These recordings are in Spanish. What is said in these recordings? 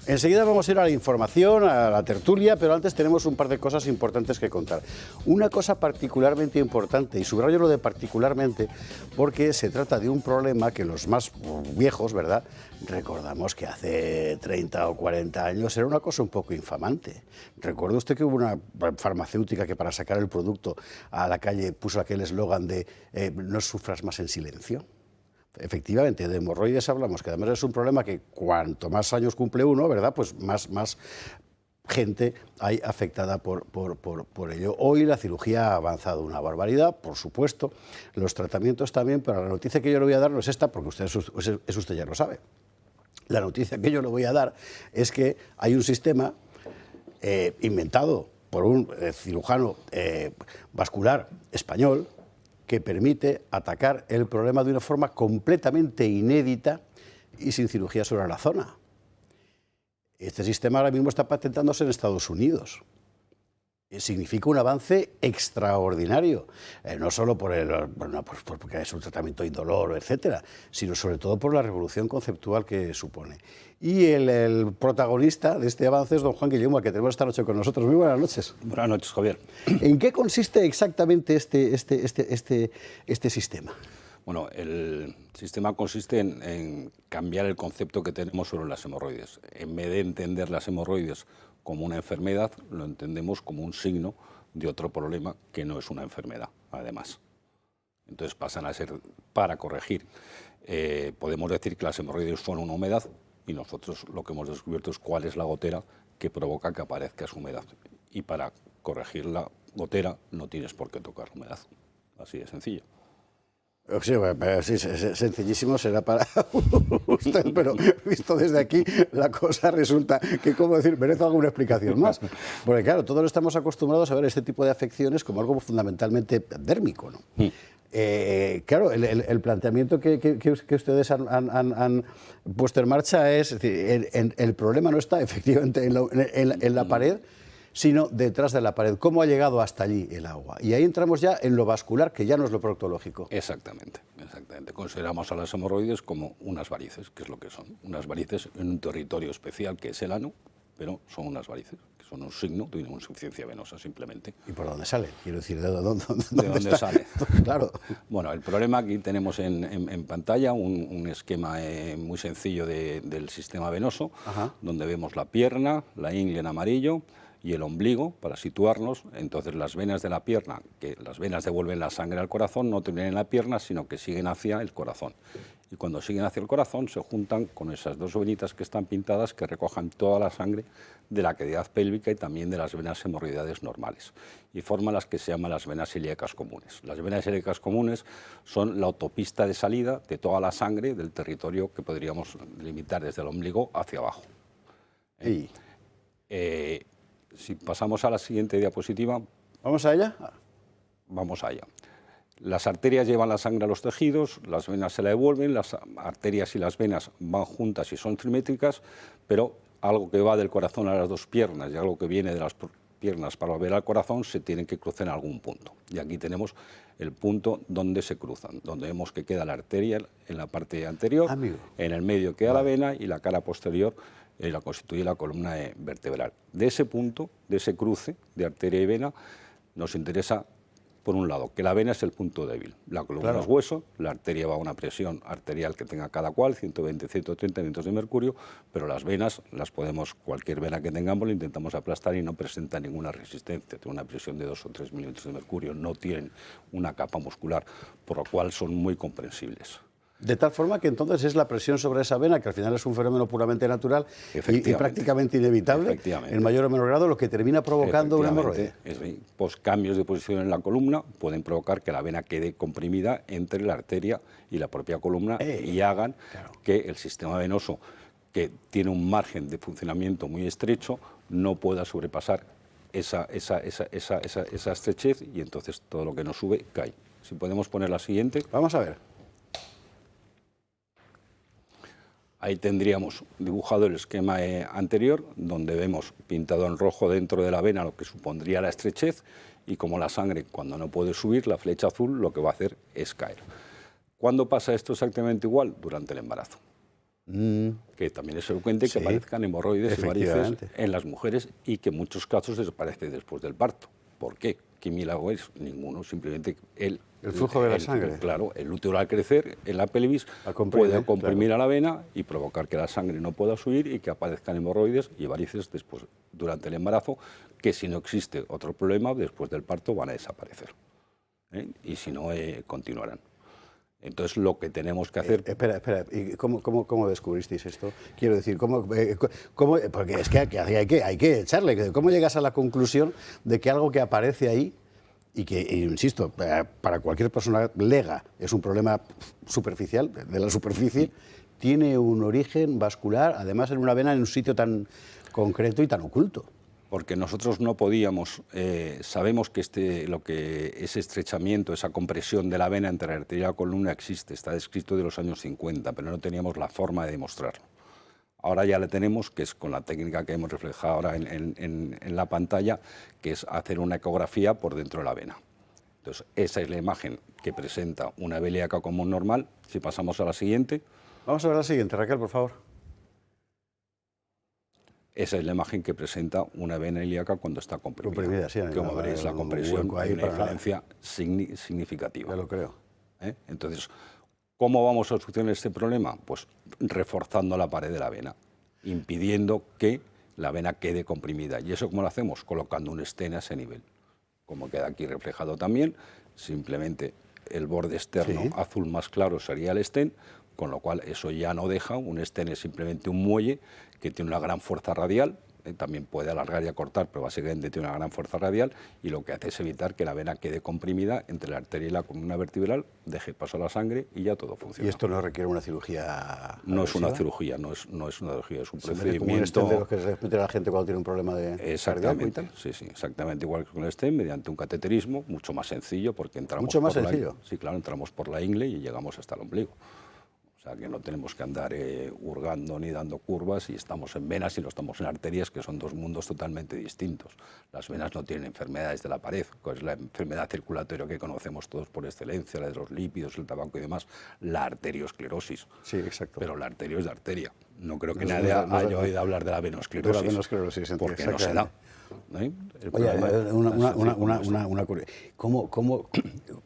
Enseguida vamos a ir a la información, a la tertulia, pero antes tenemos un par de cosas importantes que contar. Una cosa particularmente importante, y subrayo lo de particularmente, porque se trata de un problema que los más viejos, ¿verdad?, recordamos que hace 30 o 40 años era una cosa un poco infamante. ¿Recuerda usted que hubo una farmacéutica que para sacar el producto a la calle puso aquel eslogan de no sufras más en silencio? Efectivamente, de hemorroides hablamos, que además es un problema que cuanto más años cumple uno, ¿verdad?, pues más gente hay afectada por ello. Hoy la cirugía ha avanzado una barbaridad, por supuesto, los tratamientos también, pero la noticia que yo le voy a dar no es esta, porque usted ya lo sabe. La noticia que yo le voy a dar es que hay un sistema inventado por un cirujano vascular español que permite atacar el problema de una forma completamente inédita y sin cirugía sobre la zona. Este sistema ahora mismo está patentándose en Estados Unidos. Significa un avance extraordinario, no solo porque es un tratamiento indoloro, etcétera, sino sobre todo por la revolución conceptual que supone. Y el protagonista de este avance es don Juan Guillermo, al que tenemos esta noche con nosotros. Muy buenas noches. Buenas noches, Javier. ¿En qué consiste exactamente este sistema? Bueno, el sistema consiste en cambiar el concepto que tenemos sobre las hemorroides. En vez de entender las hemorroides como una enfermedad, lo entendemos como un signo de otro problema que no es una enfermedad, además. Entonces pasan a ser, para corregir, podemos decir que las hemorroides son una humedad y nosotros lo que hemos descubierto es cuál es la gotera que provoca que aparezca esa humedad. Y para corregir la gotera no tienes por qué tocar humedad. Así de sencillo. Sí, sencillísimo será para usted, pero visto desde aquí la cosa resulta que, ¿cómo decir?, merece alguna explicación más. Porque claro, todos estamos acostumbrados a ver este tipo de afecciones como algo fundamentalmente dérmico, ¿no? Claro, el planteamiento que ustedes han puesto en marcha es decir, el problema no está efectivamente en la pared, sino detrás de la pared. ¿Cómo ha llegado hasta allí el agua? Y ahí entramos ya en lo vascular, que ya no es lo proctológico. Exactamente. Consideramos a las hemorroides como unas varices, que es lo que son. Unas varices en un territorio especial que es el ano, pero son unas varices, que son un signo de una insuficiencia venosa simplemente. ¿Y por dónde sale? Quiero decir, ¿de dónde sale? Claro. Bueno, el problema, aquí tenemos en pantalla un esquema muy sencillo del sistema venoso, donde vemos la pierna, la ingle en amarillo, y el ombligo, para situarnos. Entonces las venas de la pierna, que las venas devuelven la sangre al corazón, no terminan en la pierna, sino que siguen hacia el corazón. Y cuando siguen hacia el corazón se juntan con esas dos venitas que están pintadas, que recojan toda la sangre de la cavidad pélvica y también de las venas hemorroidales normales. Y forman las que se llaman las venas ilíacas comunes. Las venas ilíacas comunes son la autopista de salida de toda la sangre del territorio que podríamos limitar desde el ombligo hacia abajo. Si pasamos a la siguiente diapositiva. ¿Vamos a ella? Vamos allá. Las arterias llevan la sangre a los tejidos, las venas se la devuelven, las arterias y las venas van juntas y son simétricas, pero algo que va del corazón a las dos piernas y algo que viene de las piernas para volver al corazón se tienen que cruzar en algún punto. Y aquí tenemos el punto donde se cruzan, donde vemos que queda la arteria en la parte anterior, en el medio queda la vena y la cara posterior la constituye la columna vertebral. De ese punto, de ese cruce de arteria y vena, nos interesa, por un lado, que la vena es el punto débil. La columna es hueso, la arteria va a una presión arterial que tenga cada cual, 120, 130 milímetros de mercurio, pero las venas, cualquier vena que tengamos, la intentamos aplastar y no presenta ninguna resistencia. Tiene una presión de 2 o 3 milímetros de mercurio, no tienen una capa muscular, por lo cual son muy comprensibles. De tal forma que entonces es la presión sobre esa vena, que al final es un fenómeno puramente natural y prácticamente inevitable, en mayor o menor grado, lo que termina provocando una hemorroide. Cambios de posición en la columna pueden provocar que la vena quede comprimida entre la arteria y la propia columna y hagan que el sistema venoso, que tiene un margen de funcionamiento muy estrecho, no pueda sobrepasar esa estrechez y entonces todo lo que nos sube cae. Si podemos poner la siguiente. Vamos a ver. Ahí tendríamos dibujado el esquema anterior, donde vemos pintado en rojo dentro de la vena lo que supondría la estrechez y como la sangre, cuando no puede subir, la flecha azul lo que va a hacer es caer. ¿Cuándo pasa esto exactamente igual? Durante el embarazo. que también es frecuente Sí, que aparezcan hemorroides y varices efectivamente. en las mujeres y que en muchos casos desaparece después del parto. ¿Por qué? ¿Qué milagro es? Ninguno, simplemente El flujo de la sangre. Claro, el útero al crecer en la pelvis Al comprimir, puede comprimir claro. a la vena y provocar que la sangre no pueda subir y que aparezcan hemorroides y varices después, durante el embarazo, que si no existe otro problema, después del parto van a desaparecer. Y si no, continuarán. Entonces, lo que tenemos que hacer... Espera, ¿y cómo descubristeis esto? Quiero decir, porque es que hay que echarle. ¿Cómo llegas a la conclusión de que algo que aparece ahí y que, insisto, para cualquier persona lega, es un problema superficial, de la superficie, tiene un origen vascular, además en una vena en un sitio tan concreto y tan oculto? Porque nosotros no podíamos, sabemos que lo que ese estrechamiento, esa compresión de la vena entre la arteria y la columna existe, está descrito de los años 50, pero no teníamos la forma de demostrarlo. Ahora ya le tenemos, que es con la técnica que hemos reflejado ahora en la pantalla, que es hacer una ecografía por dentro de la vena. Entonces, esa es la imagen que presenta una vena ilíaca común normal. Si pasamos a la siguiente. Vamos a ver la siguiente, Raquel, por favor. Esa es la imagen que presenta una vena ilíaca cuando está comprimida. Comprimida, sí, Como veréis, la compresión hay una para... diferencia significativa. Ya lo creo. Entonces, ¿cómo vamos a solucionar este problema? Pues reforzando la pared de la vena, impidiendo que la vena quede comprimida. ¿Y eso cómo lo hacemos? Colocando un stent a ese nivel. Como queda aquí reflejado también, simplemente el borde externo azul más claro sería el stent, con lo cual eso ya no deja, un stent es simplemente un muelle que tiene una gran fuerza radial, también puede alargar y acortar, pero básicamente tiene una gran fuerza radial y lo que hace es evitar que la vena quede comprimida entre la arteria y la columna vertebral, deje paso a la sangre y ya todo funciona. ¿Y esto no requiere una cirugía? No es una cirugía, no es una cirugía, es un procedimiento... Como un stent de los que se mete a la gente cuando tiene un problema de cardíaco y tal. Sí, exactamente igual que con el stent, mediante un cateterismo, mucho más sencillo porque entramos... ¿Mucho más sencillo? Sí, claro, entramos por la ingle y llegamos hasta el ombligo. O sea, que no tenemos que andar hurgando ni dando curvas y estamos en venas y no estamos en arterias, que son dos mundos totalmente distintos. Las venas no tienen enfermedades de la pared, que es la enfermedad circulatoria que conocemos todos por excelencia, la de los lípidos, el tabaco y demás, la arteriosclerosis. Sí, exacto. Pero la arteria es de arteria. No creo que nadie haya oído hablar de la venosclerosis. De la venosclerosis, porque no se da. Oye,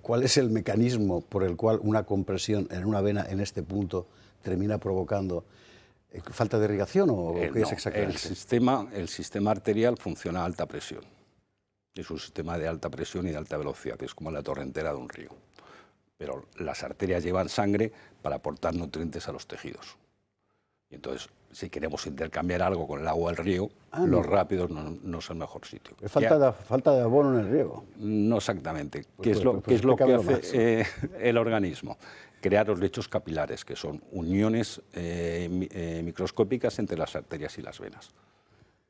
¿cuál es el mecanismo por el cual una compresión en una vena en este punto termina provocando falta de irrigación o qué es exactamente? El sistema arterial funciona a alta presión. Es un sistema de alta presión y de alta velocidad, es como la torrentera de un río. Pero las arterias llevan sangre para aportar nutrientes a los tejidos. Y entonces, si queremos intercambiar algo con el agua del río, los rápidos no es el mejor sitio. Es falta de abono en el riego. No exactamente. ¿Qué es lo que hace el organismo? Crear los lechos capilares, que son uniones microscópicas entre las arterias y las venas.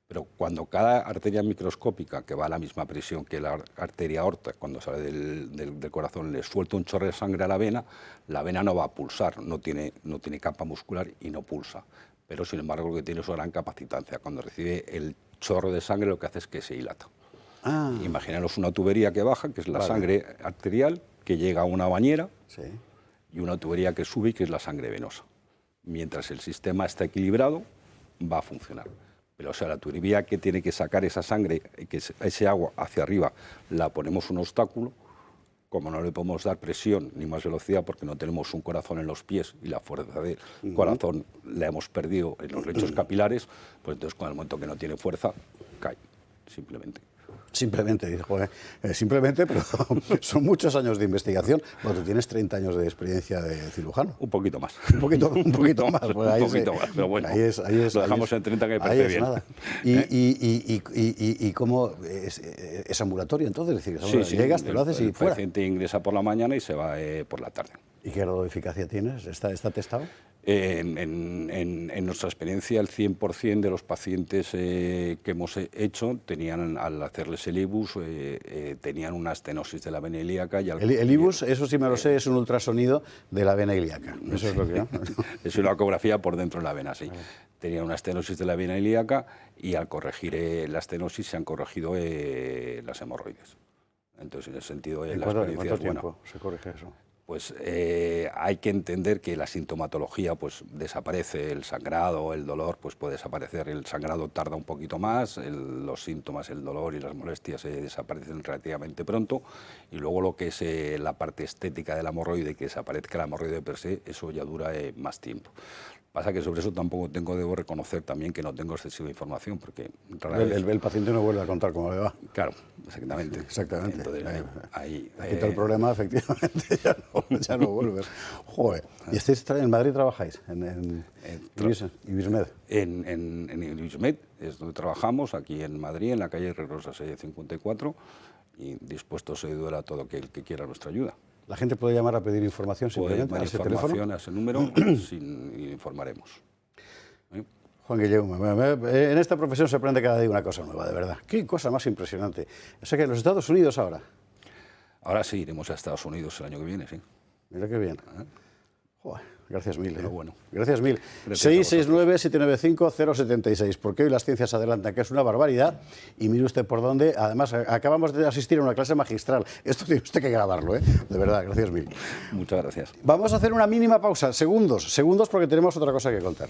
Pero cuando cada arteria microscópica, que va a la misma presión que la arteria aorta, cuando sale del corazón, le suelta un chorro de sangre a la vena no va a pulsar, no tiene capa muscular y no pulsa. Pero, sin embargo, lo que tiene es una gran capacitancia. Cuando recibe el chorro de sangre, lo que hace es que se dilata. Imaginaros una tubería que baja, que es la sangre arterial, que llega a una bañera, y una tubería que sube, que es la sangre venosa. Mientras el sistema está equilibrado, va a funcionar. Pero, o sea, la tubería que tiene que sacar esa sangre, ese agua hacia arriba, la ponemos un obstáculo. Como no le podemos dar presión ni más velocidad porque no tenemos un corazón en los pies y la fuerza del corazón la hemos perdido en los lechos capilares, pues entonces con el momento que no tiene fuerza, cae, simplemente. Simplemente, pero son muchos años de investigación. Bueno, tú tienes 30 años de experiencia de cirujano. Un poquito más. Un poquito más. Pues un poquito más, pero bueno, lo dejamos en 30 que parece bien. Nada. ¿Y cómo es ambulatorio entonces? Es decir, llegas, te lo haces y fuera. El paciente ingresa por la mañana y se va por la tarde. ¿Y qué grado de eficacia tienes? ¿Está testado? En nuestra experiencia, el 100% de los pacientes que hemos hecho tenían, al hacerles el IBUS, tenían una estenosis de la vena ilíaca. El IBUS, eso sí me lo sé, es un ultrasonido de la vena ilíaca. Eso es lo que... Es una ecografía por dentro de la vena, sí. Tenían una estenosis de la vena ilíaca y al corregir la estenosis se han corregido las hemorroides. Entonces, en ese sentido, la experiencia es buena. ¿En cuánto tiempo se corrige eso? Pues hay que entender que la sintomatología pues desaparece, el sangrado, el dolor pues puede desaparecer, el sangrado tarda un poquito más, los síntomas, el dolor y las molestias desaparecen relativamente pronto, y luego lo que es la parte estética de la hemorroide, que desaparezca la hemorroide per se, eso ya dura más tiempo. Pasa que sobre eso tampoco debo reconocer también que no tengo excesiva información, porque el paciente no vuelve a contar cómo le va. Claro, exactamente. Exactamente. Entonces, ahí quita el problema, efectivamente, ya no vuelves. Joder. ¿Y estáis en Madrid trabajáis? ¿En Ibismed? En Ibismed es donde trabajamos, aquí en Madrid, en la calle Rosa 654, y dispuestos a ayudar a todo aquel que quiera nuestra ayuda. ¿La gente puede llamar a pedir información simplemente? Puede Puede llamar información a ese número y informaremos. Juan Guillaume, en esta profesión se aprende cada día una cosa nueva, de verdad. Qué cosa más impresionante. O sea que en los Estados Unidos ahora. Ahora sí, iremos a Estados Unidos el año que viene, sí. Mira qué bien. Joder, gracias mil. Pero bueno. Gracias mil. 669-795-076, porque hoy las ciencias adelantan, que es una barbaridad, y mire usted por dónde. Además, acabamos de asistir a una clase magistral. Esto tiene usted que grabarlo, ¿eh? De verdad, gracias mil. Muchas gracias. Vamos a hacer una mínima pausa, segundos, porque tenemos otra cosa que contar.